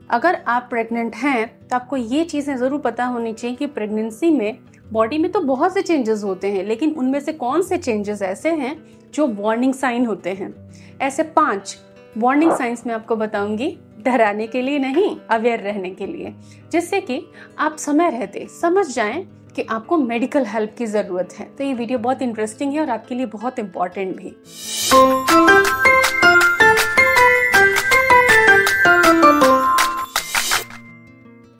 अगर आप प्रेग्नेंट हैं तो आपको ये चीज़ें ज़रूर पता होनी चाहिए कि प्रेगनेंसी में बॉडी में तो बहुत से चेंजेस होते हैं, लेकिन उनमें से कौन से चेंजेस ऐसे हैं जो वार्निंग साइन होते हैं। ऐसे 5 वार्निंग साइंस मैं आपको बताऊंगी, डराने के लिए नहीं, अवेयर रहने के लिए, जिससे कि आप समय रहते समझ जाएं कि आपको मेडिकल हेल्प की ज़रूरत है। तो ये वीडियो बहुत इंटरेस्टिंग है और आपके लिए बहुत इम्पॉर्टेंट भी।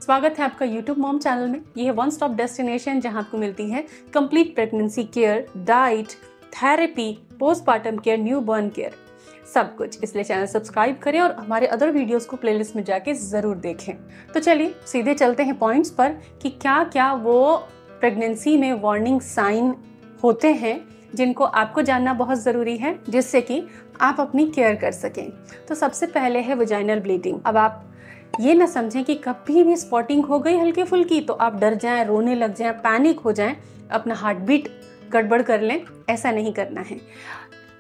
स्वागत है आपका YouTube मॉम चैनल में। ये है वन स्टॉप डेस्टिनेशन जहां आपको मिलती है complete pregnancy care, diet, therapy, postpartum care, newborn care, सब कुछ। इसलिए चैनल सब्सक्राइब करें और हमारे अदर वीडियोस को प्लेलिस्ट में जाके ज़रूर देखें। तो चलिए सीधे चलते हैं पॉइंट्स पर कि क्या क्या वो प्रेगनेंसी में वार्निंग साइन होते हैं जिनको आपको जानना बहुत ज़रूरी है, जिससे कि आप अपनी केयर कर सकें। तो सबसे पहले है वजाइनल ब्लीडिंग। अब आप ये ना समझें कि कभी भी स्पॉटिंग हो गई हल्की फुल्की तो आप डर जाएं, रोने लग जाएं, पैनिक हो जाएं, अपना हार्ट बीट गड़बड़ कर लें। ऐसा नहीं करना है।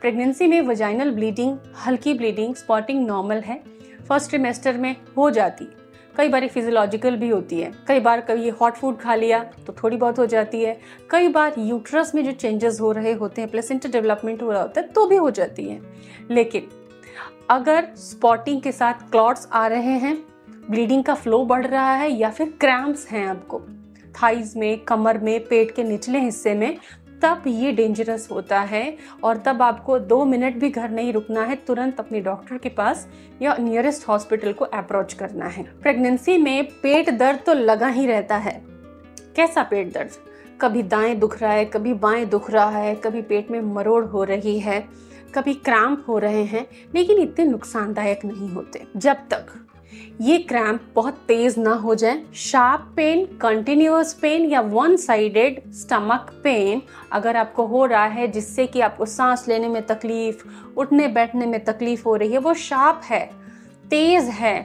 प्रेगनेंसी में वजाइनल ब्लीडिंग, हल्की ब्लीडिंग, स्पॉटिंग नॉर्मल है। फर्स्ट ट्रिमेस्टर में हो जाती, कई बार फिजियोलॉजिकल भी होती है, कई बार कभी हॉट फूड खा लिया तो थोड़ी बहुत हो जाती है, कई बार यूट्रस में जो चेंजेस हो रहे होते हैं, प्लेसेंटा डेवलपमेंट हो रहा होता है तो भी हो जाती है। लेकिन अगर स्पॉटिंग के साथ क्लॉट्स आ रहे हैं, ब्लीडिंग का फ्लो बढ़ रहा है या फिर क्रैम्प्स हैं आपको थाइज में, कमर में, पेट के निचले हिस्से में, तब ये डेंजरस होता है और तब आपको 2 मिनट भी घर नहीं रुकना है, तुरंत अपने डॉक्टर के पास या नियरेस्ट हॉस्पिटल को अप्रोच करना है। प्रेगनेंसी में पेट दर्द तो लगा ही रहता है। कैसा पेट दर्द? कभी दाएं दुख रहा है, कभी बाएं दुख रहा है, कभी पेट में मरोड़ हो रही है, कभी क्रैम्प हो रहे हैं, लेकिन इतने नुकसानदायक नहीं होते जब तक ये क्रैम्प बहुत तेज ना हो जाए। शार्प पेन, कंटिन्यूअस पेन या वन साइडेड स्टमक पेन अगर आपको हो रहा है जिससे कि आपको सांस लेने में तकलीफ, उठने बैठने में तकलीफ हो रही है, वो शार्प है, तेज है,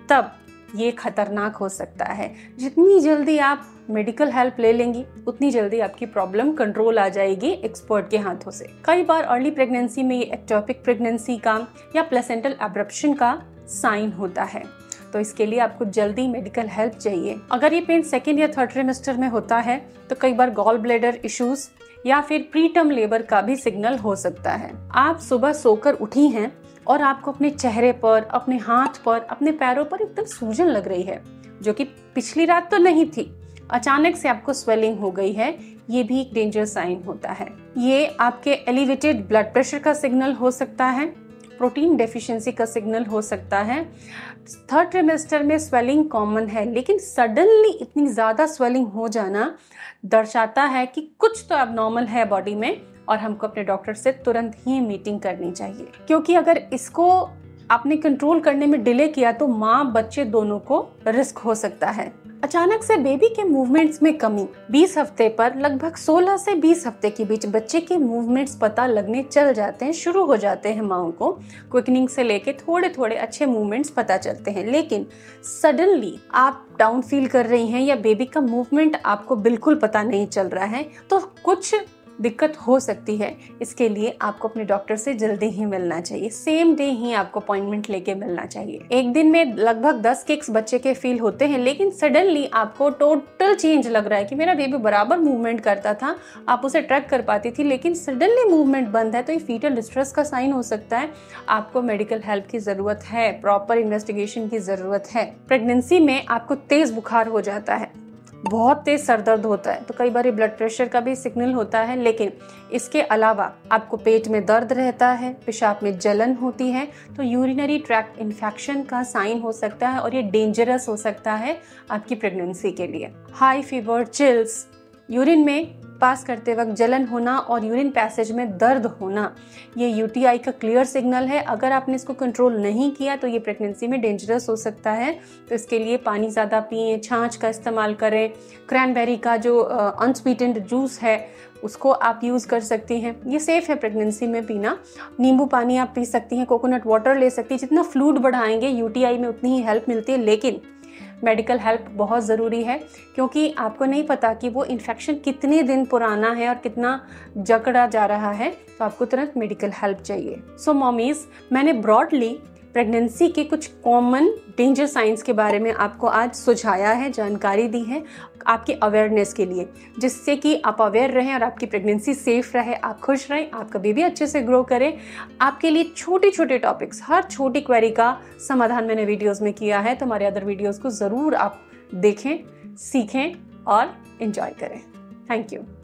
तब ये खतरनाक हो सकता है। जितनी जल्दी आप मेडिकल हेल्प ले लेंगी उतनी जल्दी आपकी प्रॉब्लम कंट्रोल आ जाएगी एक्सपर्ट के हाथों से। कई बार अर्ली प्रेगनेंसी में ये एक्टोपिक प्रेगनेंसी का या प्लेसेंटल एब्रप्शन का साइन होता है, तो इसके लिए आपको जल्दी मेडिकल हेल्प चाहिए। अगर ये पेन सेकेंड या थर्ड ट्रिमेस्टर में होता है तो कई बार गॉल ब्लैडर इश्यूज या फिर प्रीटर्म लेबर का भी सिग्नल हो सकता है। आप सुबह सोकर उठी हैं और आपको अपने चेहरे पर, अपने हाथ पर, अपने पैरों पर एकदम सूजन लग रही है, जो कि पिछली रात तो नहीं थी, अचानक से आपको स्वेलिंग हो गई है, ये भी एक डेंजर साइन होता है। ये आपके एलिवेटेड ब्लड प्रेशर का सिग्नल हो सकता है, प्रोटीन डेफिशिएंसी का सिग्नल हो सकता है। थर्ड ट्रिमेस्टर में स्वेलिंग कॉमन है, लेकिन सडनली इतनी ज़्यादा स्वेलिंग हो जाना दर्शाता है कि कुछ तो एबनॉर्मल है बॉडी में और हमको अपने डॉक्टर से तुरंत ही मीटिंग करनी चाहिए, क्योंकि अगर इसको आपने कंट्रोल करने में डिले किया तो माँ बच्चे दोनों को रिस्क हो सकता है। अचानक से बेबी के मूवमेंट्स में कमी, 20 हफ्ते पर लगभग 16 से 20 हफ्ते के बीच बच्चे के मूवमेंट्स पता लगने चल जाते हैं, शुरू हो जाते हैं। माओ को क्विकनिंग से लेके थोड़े थोड़े अच्छे मूवमेंट्स पता चलते हैं, लेकिन सडनली आप डाउन फील कर रही हैं या बेबी का मूवमेंट आपको बिल्कुल पता नहीं चल रहा है तो कुछ दिक्कत हो सकती है। इसके लिए आपको अपने डॉक्टर से जल्दी ही मिलना चाहिए, सेम डे ही आपको अपॉइंटमेंट लेके मिलना चाहिए। एक दिन में लगभग 10 किक्स बच्चे के फील होते हैं, लेकिन सडनली आपको टोटल चेंज लग रहा है कि मेरा बेबी बराबर मूवमेंट करता था, आप उसे ट्रैक कर पाती थी, लेकिन सडनली मूवमेंट बंद है, तो ये फीटल डिस्ट्रेस का साइन हो सकता है। आपको मेडिकल हेल्प की जरूरत है, प्रॉपर इन्वेस्टिगेशन की जरूरत है। प्रेगनेंसी में आपको तेज बुखार हो जाता है, बहुत तेज सर दर्द होता है, तो कई बार ब्लड प्रेशर का भी सिग्नल होता है, लेकिन इसके अलावा आपको पेट में दर्द रहता है, पेशाब में जलन होती है, तो यूरिनरी ट्रैक्ट इन्फेक्शन का साइन हो सकता है और ये डेंजरस हो सकता है आपकी प्रेगनेंसी के लिए। हाई फीवर, चिल्स, यूरिन में पास करते वक्त जलन होना और यूरिन पैसेज में दर्द होना, ये यूटीआई का क्लियर सिग्नल है। अगर आपने इसको कंट्रोल नहीं किया तो ये प्रेगनेंसी में डेंजरस हो सकता है। तो इसके लिए पानी ज़्यादा पिएं, छाछ का इस्तेमाल करें, क्रैनबेरी का जो अनस्वीटेंड जूस है उसको आप यूज़ कर सकती हैं, ये सेफ़ है प्रेगनेंसी में पीना। नींबू पानी आप पी सकती हैं, कोकोनट वाटर ले सकती हैं। जितना फ्लूइड बढ़ाएंगे यूटीआई में उतनी ही हेल्प मिलती है, लेकिन मेडिकल हेल्प बहुत ज़रूरी है क्योंकि आपको नहीं पता कि वो इन्फेक्शन कितने दिन पुराना है और कितना जकड़ा जा रहा है, तो आपको तुरंत मेडिकल हेल्प चाहिए। सो मॉमीज़, मैंने ब्रॉडली प्रेगनेंसी के कुछ कॉमन डेंजर साइंस के बारे में आपको आज सुझाया है, जानकारी दी है आपके अवेयरनेस के लिए, जिससे कि आप अवेयर रहें और आपकी प्रेगनेंसी सेफ रहे, आप खुश रहें, आपका बेबी अच्छे से ग्रो करे। आपके लिए छोटे छोटे टॉपिक्स, हर छोटी क्वेरी का समाधान मैंने वीडियोस में किया है, तो हमारे अदर वीडियोस को ज़रूर आप देखें, सीखें और एंजॉय करें। Thank you.